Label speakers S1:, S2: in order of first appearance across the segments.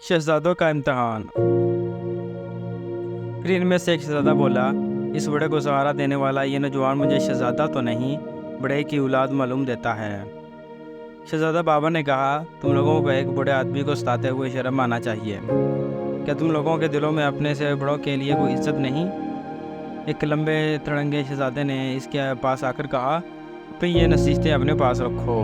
S1: شہزادوں کا امتحان۔ پھر ان میں سے ایک شہزادہ بولا، اس بڑے کو سہارا دینے والا یہ نوجوان مجھے شہزادہ تو نہیں، بڑے کی اولاد معلوم دیتا ہے۔ شہزادہ بابر نے کہا، تم لوگوں کو ایک بڑے آدمی کو ستاتے ہوئے شرم آنا چاہیے۔ کیا تم لوگوں کے دلوں میں اپنے سے بڑوں کے لیے کوئی عزت نہیں؟ ایک لمبے تڑنگے شہزادے نے اس کے پاس آ کر کہا، اپنی یہ نصیحتیں اپنے پاس رکھو۔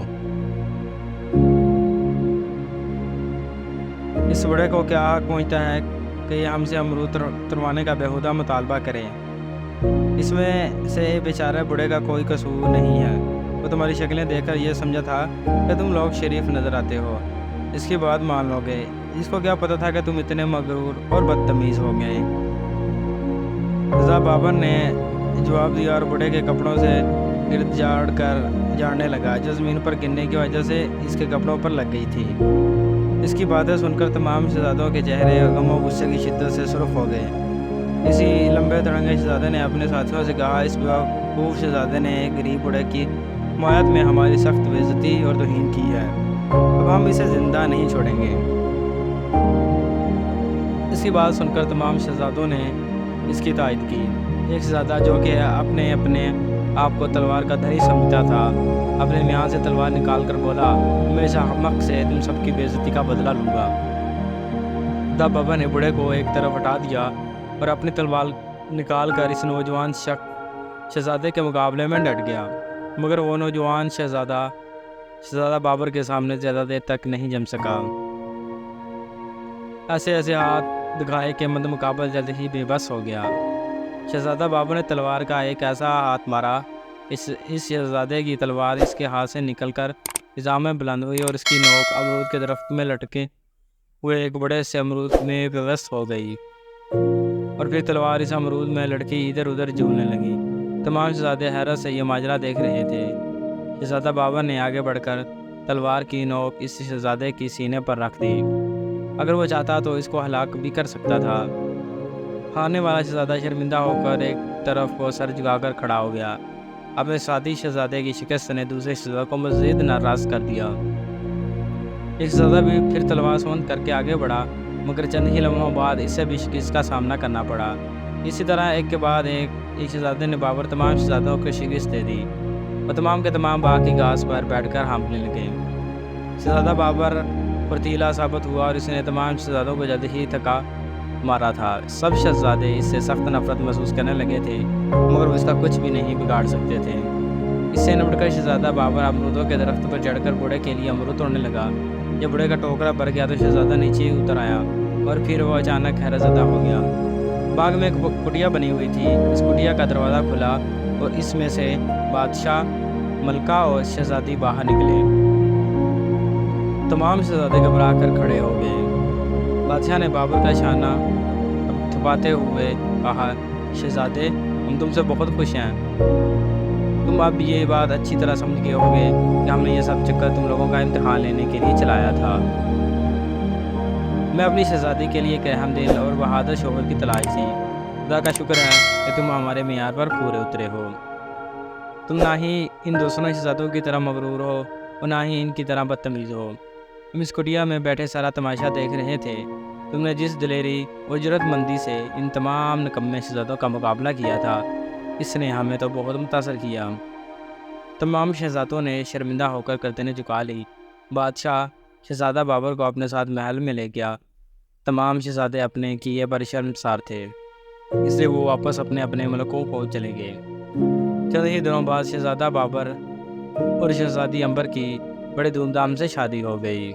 S1: اس بڑے کو کیا حق پہنچتا ہے کہ یہ ہم سے امرود تروانے کا بیہودہ مطالبہ کرے؟ اس میں سے بیچارے بڑے کا کوئی قصور نہیں ہے۔ وہ تمہاری شکلیں دیکھ کر یہ سمجھا تھا کہ تم لوگ شریف نظر آتے ہو، اس کی بات مان لو گے۔ اس کو کیا پتہ تھا کہ تم اتنے مغرور اور بدتمیز ہو گئے۔ رضا بابر نے جواب دیا اور بڑے کے کپڑوں سے گرد جاڑنے لگا جو زمین پر گرنے کی وجہ سے اس کے کپڑوں پر لگ گئی تھی۔ اس کی باتیں سن کر تمام شہزادوں کے چہرے غم و غصے کی شدت سے سرخ ہو گئے۔ اسی لمبے تڑنگے شہزادے نے اپنے ساتھیوں سے کہا، اس بیوقوف شہزادے نے ایک غریب بڑے کی حمایت میں ہماری سخت بے عزتی اور توہین کی ہے۔ اب ہم اسے زندہ نہیں چھوڑیں گے۔ اس کی بات سن کر تمام شہزادوں نے اس کی تائید کی۔ ایک شہزادہ جو کہ اپنے آپ کو تلوار کا دھری سمجھتا تھا، اپنے میان سے تلوار نکال کر بولا، ہمیشہ احمق سے تم سب کی بے عزتی کا بدلہ لوں گا۔ رضا بابر نے بڑے کو ایک طرف ہٹا دیا اور اپنی تلوار نکال کر اس نوجوان شہزادے کے مقابلے میں ڈٹ گیا، مگر وہ نوجوان شہزادہ بابر کے سامنے زیادہ دیر تک نہیں جم سکا۔ ایسے ہاتھ دکھائے کہ مد مقابل جلد ہی بے بس ہو گیا۔ شہزادہ بابر نے تلوار کا ایک ایسا ہاتھ مارا، اس شہزادے کی تلوار اس کے ہاتھ سے نکل کر فضا میں بلند ہوئی اور اس کی نوک امرود کے درخت میں لٹکے ہوئے ایک بڑے سے امرود میں پیوست ہو گئی، اور پھر تلوار اس امرود میں لٹکی ادھر ادھر جھولنے لگی۔ تمام شہزادے حیرت سے یہ ماجرا دیکھ رہے تھے۔ شہزادہ بابر نے آگے بڑھ کر تلوار کی نوک اس شہزادے کی سینے پر رکھ دی۔ اگر وہ چاہتا تو اس کو ہلاک بھی کر سکتا تھا۔ ہارنے والا شہزادہ شرمندہ ہو کر ایک طرف کو سر جھکا کر کھڑا ہو گیا۔ اپنے ساتھی شہزادے کی شکست نے دوسرے شہزادوں کو مزید ناراض کر دیا۔ ایک شہزادہ بھی پھر تلوار سمند کر کے آگے بڑھا، مگر چند ہی لمحوں بعد اسے بھی شکست کا سامنا کرنا پڑا۔ اسی طرح ایک کے بعد ایک شہزادے نے بابر تمام شہزادوں کو شکست دے دی۔ وہ تمام کے تمام باغ کی گھاس پر بیٹھ کر ہانپنے لگے۔ شہزادہ بابر پھرتیلا ثابت ہوا اور اس نے تمام شہزادوں کو جلد ہی تھکا مارا تھا۔ سب شہزادے اس سے سخت نفرت محسوس کرنے لگے تھے، مگر وہ اس کا کچھ بھی نہیں بگاڑ سکتے تھے۔ اس سے نمٹ کر شہزادہ بابر امرودوں کے درخت پر چڑھ کر بوڑھے کے لیے امرود توڑنے لگا۔ جب بوڑھے کا ٹوکرا بھر گیا تو شہزادہ نیچے اتر آیا اور پھر وہ اچانک حیرت زدہ ہو گیا۔ باغ میں ایک کٹیا بنی ہوئی تھی۔ اس کٹیا کا دروازہ کھلا اور اس میں سے بادشاہ، ملکہ اور شہزادی باہر نکلے۔ تمام شہزادے گھبرا کر کھڑے ہو گئے۔ بادشاہ نے بابر کا شانہ تھپاتے ہوئے کہا، شہزادے، ہم تم سے بہت خوش ہیں۔ تم اب یہ بات اچھی طرح سمجھ گئے ہوگے کہ ہم نے یہ سب چکر تم لوگوں کا امتحان لینے کے لیے چلایا تھا۔ میں اپنی شہزادی کے لیے ایک رحم دل اور بہادر شوہر کی تلاش تھی۔ خدا کا شکر ہے کہ تم ہمارے معیار پر پورے اترے ہو۔ تم نہ ہی ان دوسروں شہزادوں کی طرح مغرور ہو اور نہ ہی ان کی طرح بدتمیز ہو۔ ہم اس کٹیا میں بیٹھے سارا تماشا دیکھ رہے تھے۔ تم نے جس دلیری اور جرأت مندی سے ان تمام نکمے شہزادوں کا مقابلہ کیا تھا، اس نے ہمیں تو بہت متاثر کیا۔ تمام شہزادوں نے شرمندہ ہو کر گردنیں جھکا لی۔ بادشاہ شہزادہ بابر کو اپنے ساتھ محل میں لے گیا۔ تمام شہزادے اپنے کیے پر شرمسار تھے، اس لیے وہ واپس اپنے اپنے ملکوں کو چلے گئے۔ چند ہی دنوں بعد شہزادہ بابر اور شہزادی امبر کی بڑے دھوم دھام سے شادی ہو گئی،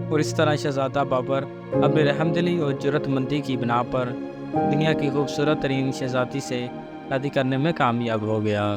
S1: اور اس طرح شہزادہ بابر اپنی رحم دلی اور جرأت مندی کی بنا پر دنیا کی خوبصورت ترین شہزادی سے شادی کرنے میں کامیاب ہو گیا۔